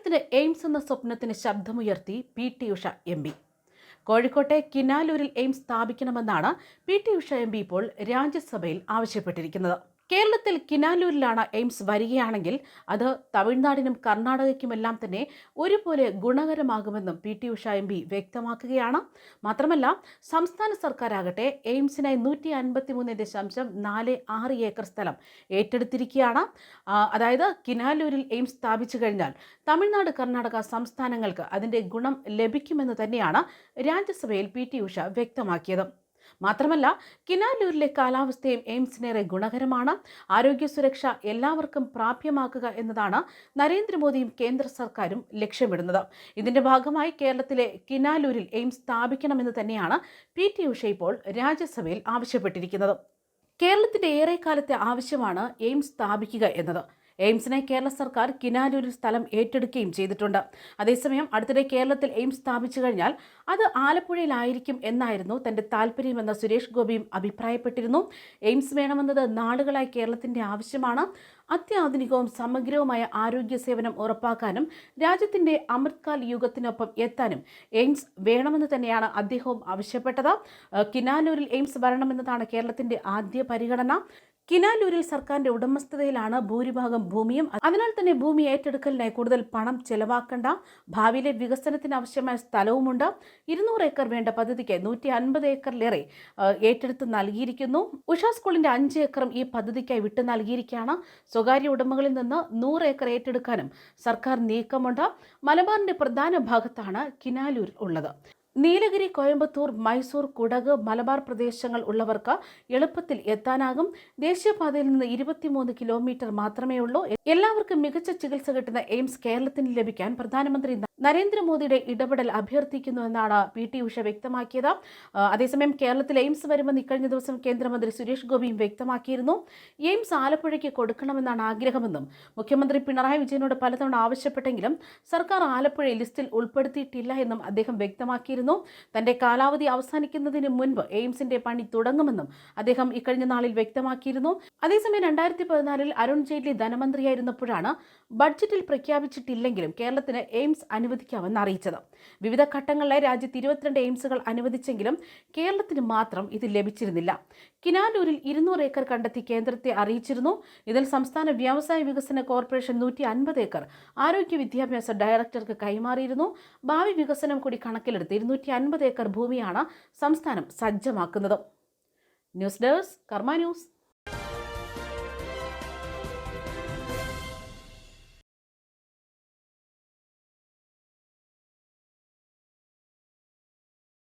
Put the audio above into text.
കേരളത്തിന് എയിംസ് എന്ന സ്വപ്നത്തിന് ശബ്ദമുയർത്തി പി.ടി. ഉഷ എം.പി. കോഴിക്കോട്ടെ കിനാലൂരിൽ എയിംസ് സ്ഥാപിക്കണമെന്നാണ് പി.ടി. ഉഷ എം.പി. ഇപ്പോൾ രാജ്യസഭയിൽ ആവശ്യപ്പെട്ടിരിക്കുന്നത്. കേരളത്തിൽ കിനാലൂരിലാണ് എയിംസ് വരികയാണെങ്കിൽ അത് തമിഴ്നാടിനും കർണാടകയ്ക്കുമെല്ലാം തന്നെ ഒരുപോലെ ഗുണകരമാകുമെന്നും പി.ടി. ഉഷ എം.പി. വ്യക്തമാക്കുകയാണ്. മാത്രമല്ല, സംസ്ഥാന സർക്കാരാകട്ടെ എയിംസിനായി 153.46 ഏക്കർ സ്ഥലം ഏറ്റെടുത്തിരിക്കുകയാണ്. അതായത് കിനാലൂരിൽ എയിംസ് സ്ഥാപിച്ചു കഴിഞ്ഞാൽ തമിഴ്നാട്, കർണാടക സംസ്ഥാനങ്ങൾക്ക് അതിൻ്റെ ഗുണം ലഭിക്കുമെന്ന് തന്നെയാണ് രാജ്യസഭയിൽ പി.ടി. ഉഷ വ്യക്തമാക്കിയത്. മാത്രമല്ല, കിനാലൂരിലെ കാലാവസ്ഥയും എയിംസിനേറെ ഗുണകരമാണ്. ആരോഗ്യ സുരക്ഷ എല്ലാവർക്കും പ്രാപ്യമാക്കുക എന്നതാണ് നരേന്ദ്രമോദിയും കേന്ദ്ര സർക്കാരും ലക്ഷ്യമിടുന്നത്. ഇതിന്റെ ഭാഗമായി കേരളത്തിലെ കിനാലൂരിൽ എയിംസ് സ്ഥാപിക്കണമെന്ന് തന്നെയാണ് പി.ടി. ഉഷ ഇപ്പോൾ രാജ്യസഭയിൽ ആവശ്യപ്പെട്ടിരിക്കുന്നത്. കേരളത്തിന്റെ ഏറെക്കാലത്തെ ആവശ്യമാണ് എയിംസ് സ്ഥാപിക്കുക എന്നത്. എയിംസിനായി കേരള സർക്കാർ കിനാലൂരിൽ സ്ഥലം ഏറ്റെടുക്കുകയും ചെയ്തിട്ടുണ്ട്. അതേസമയം അടുത്തിടെ കേരളത്തിൽ എയിംസ് സ്ഥാപിച്ചു കഴിഞ്ഞാൽ അത് ആലപ്പുഴയിലായിരിക്കും എന്നായിരുന്നു തന്റെ താല്പര്യമെന്ന് സുരേഷ് ഗോപിയും അഭിപ്രായപ്പെട്ടിരുന്നു. എയിംസ് വേണമെന്നത് നാളുകളായി കേരളത്തിന്റെ ആവശ്യമാണ്. അത്യാധുനികവും സമഗ്രവുമായ ആരോഗ്യ സേവനം ഉറപ്പാക്കാനും രാജ്യത്തിന്റെ അമൃത്കാൽ യുഗത്തിനൊപ്പം എത്താനും എയിംസ് വേണമെന്ന് തന്നെയാണ് അദ്ദേഹവും ആവശ്യപ്പെട്ടത്. കിനാലൂരിൽ എയിംസ് വരണമെന്നതാണ് കേരളത്തിന്റെ ആദ്യ പരിഗണന. കിനാലൂരിൽ സർക്കാരിന്റെ ഉടമസ്ഥതയിലാണ് ഭൂരിഭാഗം ഭൂമിയും. അതിനാൽ തന്നെ ഭൂമി ഏറ്റെടുക്കലിനായി കൂടുതൽ പണം ചെലവാക്കേണ്ട. ഭാവിയിലെ വികസനത്തിന് ആവശ്യമായ സ്ഥലവുമുണ്ട്. 200 ഏക്കർ വേണ്ട പദ്ധതിക്ക് 150 ഏക്കറിലേറെ ഏറ്റെടുത്ത് നൽകിയിരിക്കുന്നു. ഉഷ സ്കൂളിന്റെ 5 ഏക്കറും ഈ പദ്ധതിക്കായി വിട്ടു നൽകിയിരിക്കുകയാണ്. സ്വകാര്യ ഉടമകളിൽ നിന്ന് 100 ഏക്കർ ഏറ്റെടുക്കാനും സർക്കാർ നീക്കമുണ്ട്. മലബാറിന്റെ പ്രധാന ഭാഗത്താണ് കിനാലൂർ ഉള്ളത്. നീലഗിരി, കോയമ്പത്തൂർ, മൈസൂർ, കുടക്, മലബാർ പ്രദേശങ്ങൾ ഉള്ളവർക്ക് എളുപ്പത്തിൽ എത്താനാകും. ദേശീയപാതയിൽ നിന്ന് 23 കിലോമീറ്റർ മാത്രമേ ഉള്ളൂ. എല്ലാവർക്കും മികച്ച ചികിത്സ കിട്ടുന്ന എയിംസ് കേരളത്തിന് ലഭിക്കാൻ പ്രധാനമന്ത്രി നരേന്ദ്രമോദിയുടെ ഇടപെടൽ അഭ്യർത്ഥിക്കുന്നുവെന്നാണ് പി.ടി. ഉഷ വ്യക്തമാക്കിയത്. അതേസമയം കേരളത്തിൽ എയിംസ് വരുമെന്ന് ഇക്കഴിഞ്ഞ ദിവസം കേന്ദ്രമന്ത്രി സുരേഷ് ഗോപിയും വ്യക്തമാക്കിയിരുന്നു. എയിംസ് ആലപ്പുഴയ്ക്ക് കൊടുക്കണമെന്നാണ് ആഗ്രഹമെന്നും മുഖ്യമന്ത്രി പിണറായി വിജയനോട് പലതവണ ആവശ്യപ്പെട്ടെങ്കിലും സർക്കാർ ആലപ്പുഴയെ ലിസ്റ്റിൽ ഉൾപ്പെടുത്തിയിട്ടില്ല എന്നും അദ്ദേഹം വ്യക്തമാക്കിയിരുന്നു. തന്റെ കാലാവധി അവസാനിക്കുന്നതിന് മുൻപ് എയിംസിന്റെ പണി തുടങ്ങുമെന്നും അദ്ദേഹം ഇക്കഴിഞ്ഞ നാളിൽ വ്യക്തമാക്കിയിരുന്നു. അതേസമയം 2014 അരുൺ ജെയ്റ്റ്ലി ധനമന്ത്രിയായിരുന്നപ്പോഴാണ് ബഡ്ജറ്റിൽ പ്രഖ്യാപിച്ചിട്ടില്ലെങ്കിലും കേരളത്തിന് എയിംസ് അനുവദിക്കാമെന്ന് അറിയിച്ചത്. വിവിധ ഘട്ടങ്ങളിലായി രാജ്യത്ത് 22 എയിംസുകൾ അനുവദിച്ചെങ്കിലും കേരളത്തിന് മാത്രം ഇത് ലഭിച്ചിരുന്നില്ല. കിനാലൂരിൽ 200 ഏക്കർ കണ്ടെത്തി കേന്ദ്രത്തെ അറിയിച്ചിരുന്നു. ഇതിൽ സംസ്ഥാന വ്യവസായ വികസന കോർപ്പറേഷൻ 150 ഏക്കർ ആരോഗ്യ വിദ്യാഭ്യാസ ഡയറക്ടർക്ക് കൈമാറിയിരുന്നു. ഭാവി വികസനം കൂടി കണക്കിലെടുത്ത് 250 ഏക്കർ ഭൂമിയാണ് സംസ്ഥാനം സജ്ജമാക്കുന്നത്. ന്യൂസ് ഡെസ്ക് കർമ്മ ന്യൂസ്.